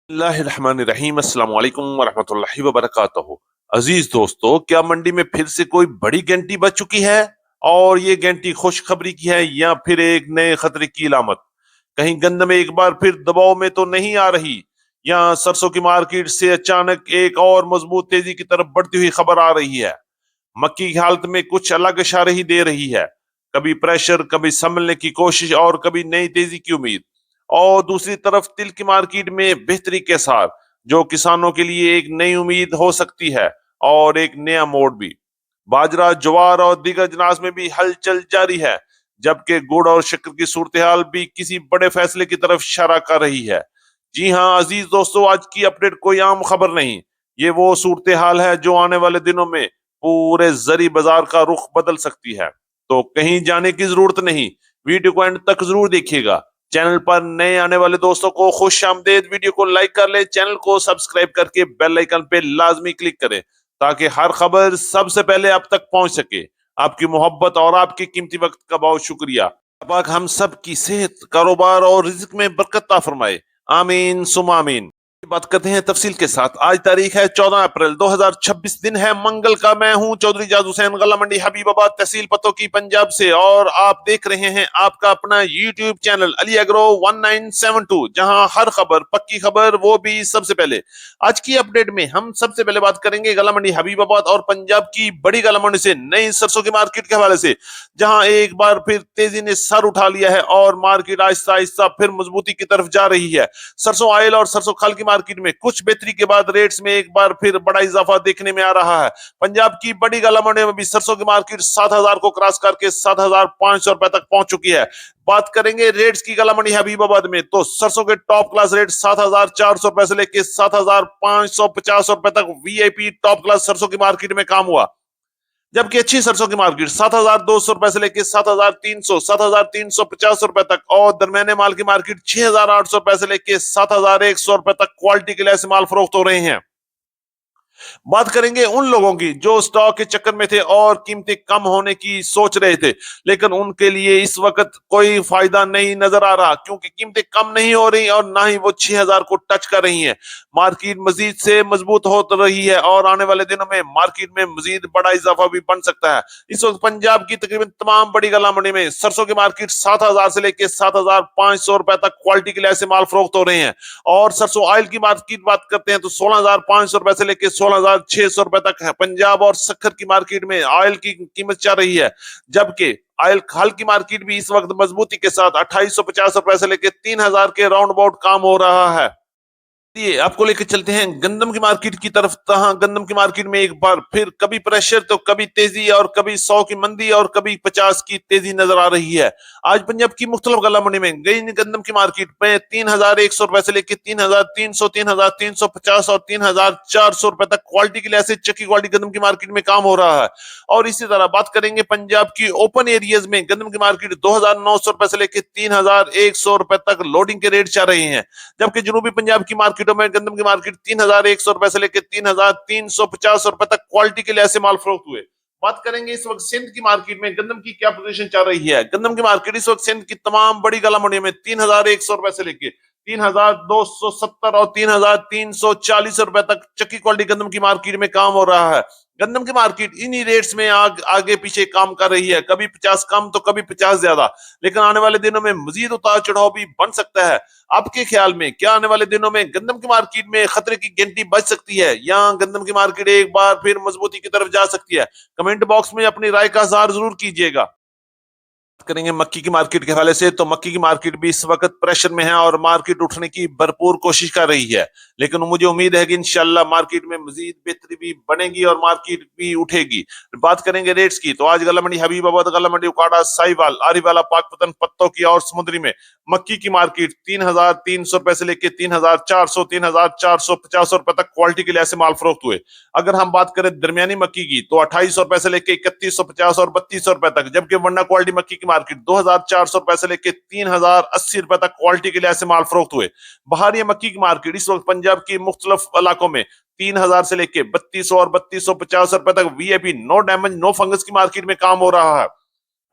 اللہ الرحمن الرحیم السلام علیکم ورحمۃ اللہ وبرکاتہ۔ عزیز دوستو، کیا منڈی میں پھر سے کوئی بڑی گھنٹی بج چکی ہے؟ اور یہ گھنٹی خوشخبری کی ہے یا پھر ایک نئے خطرے کی علامت؟ کہیں گندم ایک بار پھر دباؤ میں تو نہیں آ رہی، یا سرسوں کی مارکیٹ سے اچانک ایک اور مضبوط تیزی کی طرف بڑھتی ہوئی خبر آ رہی ہے؟ مکی کی حالت میں کچھ الگ اشارے ہی دے رہی ہے، کبھی پریشر، کبھی سنبھلنے کی کوشش اور کبھی نئی تیزی کی امید۔ اور دوسری طرف تل کی مارکیٹ میں بہتری کے ساتھ، جو کسانوں کے لیے ایک نئی امید ہو سکتی ہے اور ایک نیا موڑ بھی۔ باجرہ، جوار اور دیگر اجناس میں بھی ہلچل جاری ہے، جبکہ گڑ اور شکر کی صورتحال بھی کسی بڑے فیصلے کی طرف اشارہ کر رہی ہے۔ جی ہاں عزیز دوستو، آج کی اپڈیٹ کوئی عام خبر نہیں، یہ وہ صورتحال ہے جو آنے والے دنوں میں پورے زرعی بازار کا رخ بدل سکتی ہے۔ تو کہیں جانے کی ضرورت نہیں، ویڈیو کو اینڈ تک ضرور دیکھیے گا۔ چینل پر نئے آنے والے دوستوں کو خوش آمدید، ویڈیو کو لائک کر لیں، چینل کو سبسکرائب کر کے بیل آئیکن پہ لازمی کلک کریں تاکہ ہر خبر سب سے پہلے آپ تک پہنچ سکے۔ آپ کی محبت اور آپ کے قیمتی وقت کا بہت شکریہ۔ پاک ہم سب کی صحت، کاروبار اور رزق میں برکت عطا فرمائے، آمین ثم آمین۔ بات کرتے ہیں تفصیل کے ساتھ۔ آج تاریخ ہے 14 اپریل 2026، دن ہے منگل کا۔ میں ہوں چودھری جاز حسین، غلہ منڈی حبیب آباد، تحصیل پتو کی، پنجاب سے، اور آپ دیکھ رہے ہیں آپ کا اپنا یوٹیوب چینل علی ایگرو 1972، جہاں ہر خبر پکی خبر، وہ بھی سب سے پہلے۔ آج کی اپڈیٹ میں ہم سب سے پہلے بات کریں گے غلہ منڈی حبیب آباد اور پنجاب کی بڑی غلہ منڈی سے نئی سرسوں کی مارکیٹ کے حوالے سے، جہاں ایک بار پھر تیزی نے سر اٹھا لیا ہے اور مارکیٹ آہستہ آہستہ پھر مضبوطی کی طرف جا رہی ہے۔ سرسوں آئل اور سرسوں کھل کی مارکیٹ میں کچھ بہتری کے بعد ریٹس میں ایک بار پھر بڑا اضافہ دیکھنے میں آ رہا ہے۔ پنجاب کی بڑی غلہ منڈی میں بھی سرسوں کی مارکیٹ 7,000 کو کراس کر کے 7,500 روپے تک پہنچ چکی ہے۔ بات کریں گے ریٹس کی غلہ منڈی حبیب آباد میں، تو سرسوں کے ٹاپ کلاس ریٹ 7,400 روپے سے لے کے 7,550 روپے تک وی آئی پی ٹاپ کلاس سرسوں کی مارکیٹ میں کام ہوا، جبکہ اچھی سرسوں کی مارکیٹ 7,200 روپے سے لے کے 7,300، 7,350 روپے تک، اور درمیانے مال کی مارکیٹ 6,800 روپے سے لے کے 7,100 روپے تک کوالٹی کے لحاظ سے مال فروخت ہو رہے ہیں۔ بات کریں گے ان لوگوں کی جو سٹاک کے چکر میں تھے اور قیمتیں کم ہونے کی سوچ رہے تھے، لیکن ان کے لیے اس وقت کوئی فائدہ نہیں نظر آ رہا، کیونکہ قیمتیں کم نہیں ہو رہی اور نہ ہی وہ 6,000 کو ٹچ کر رہی ہیں۔ مارکیٹ مزید سے مضبوط ہو رہی ہے اور آنے والے دنوں میں مارکیٹ میں مزید بڑا اضافہ بھی بن سکتا ہے۔ اس وقت پنجاب کی تقریباً تمام بڑی غلہ منڈی میں سرسوں کی مارکیٹ 7,000 سے لے کے 7,500 روپے تک کوالٹی کے لحاظ سے مال فروخت ہو رہے ہیں، اور سرسوں آئل کی مارکیٹ بات کرتے ہیں تو 16,500 روپے سے لے کے 16,600 روپے تک ہے۔ پنجاب اور سکھر کی مارکیٹ میں آئل کی قیمت چل رہی ہے، جبکہ آئل کھال کی مارکیٹ بھی اس وقت مضبوطی کے ساتھ 2,850 روپے سے لے کے 3,000 کے راؤنڈ اباؤٹ کام ہو رہا ہے۔ یہ آپ کو لے کے چلتے ہیں گندم کی مارکیٹ کی طرف۔ تہاں گندم کی مارکیٹ میں ایک بار پھر کبھی پریشر تو کبھی تیزی، اور کبھی 100 کی مندی اور کبھی 50 کی تیزی نظر آ رہی ہے۔ آج پنجاب کی مختلف غلہ منڈی میں گئی گندم کی مارکیٹ میں 3,100 روپے سے لے کے 3,300، 3,350 اور 3,400 روپے تک کوالٹی کے لحاظ سے چکی کوالٹی گندم کی مارکیٹ میں کام ہو رہا ہے۔ اور اسی طرح بات کریں گے پنجاب کی اوپن ایریاز میں گندم کی مارکیٹ 2,900 روپے سے لے کے 3,100 روپے تک لوڈنگ کے ریٹ چل رہے ہیں، جبکہ جنوبی پنجاب کی مارکیٹوں میں گندم کی مارکیٹ 3,100 روپے سے لے کے 3,350 روپے تک کوالٹی کے لحاظ سے مال فروخت ہوئے۔ بات کریں گے اس وقت سندھ کی مارکیٹ میں گندم کی کیا پوزیشن چل رہی ہے۔ گندم کی مارکیٹ اس وقت سندھ کی تمام بڑی غلہ منڈیوں میں 3,100 روپے سے لے کے 3,270 اور 3,340 روپے تک چکی کوالٹی گندم کی مارکیٹ میں کام ہو رہا ہے۔ گندم کی مارکیٹ انہی ریٹس میں آگے پیچھے کام کر رہی ہے، کبھی 50 کم تو کبھی 50 زیادہ، لیکن آنے والے دنوں میں مزید اتار چڑھاؤ بھی بن سکتا ہے۔ آپ کے خیال میں کیا آنے والے دنوں میں گندم کی مارکیٹ میں خطرے کی گھنٹی بج سکتی ہے، یا گندم کی مارکیٹ ایک بار پھر مضبوطی کی طرف جا سکتی ہے؟ کمنٹ باکس میں اپنی رائے کا اظہار ضرور کیجیے گا۔ کریں گے مکی کی مارکیٹ کے حوالے سے، تو مکی کی مارکیٹ بھی اس وقت پریشر میں ہے اور مارکیٹ اٹھنے کی بھرپور کوشش کر رہی ہے، لیکن مجھے امید ہے کہ انشاءاللہ مارکیٹ میں مزید بہتری بھی بنے گی اور مارکیٹ بھی اٹھے گی۔ بات کریں گے ریٹس کی، تو آج غلہ منڈی حبیب آباد، غلہ منڈی اکاڑا، ساہیوال، آری والا، پاک پتن، پتوں کی اور سمندری میں مکی کی مارکیٹ 3,300 روپے سے لے کے 3,400، 3,450 روپے تک کوالٹی کے لحاظ سے مال فروخت ہوئے۔ اگر ہم بات کریں درمیانی مکی کی، تو 2,800 روپے سے لے کے 3,150 اور 3,200 روپے تک، جبکہ ورنہ کوالٹی مکی کی مارکیٹ 2,400 روپے سے لے کے 3,080 روپے تک کوالٹی کے لحاظ سے مال فروخت ہوئے۔ بہاری مکی کی مارکیٹ اس وقت پنجاب کی مختلف علاقوں میں 3,000 سے لے کے 3,200 اور 3,250 روپے تک وی آئی پی نو ڈیمیج نو فنگس کی مارکیٹ میں کام ہو رہا ہے۔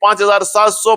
5,700,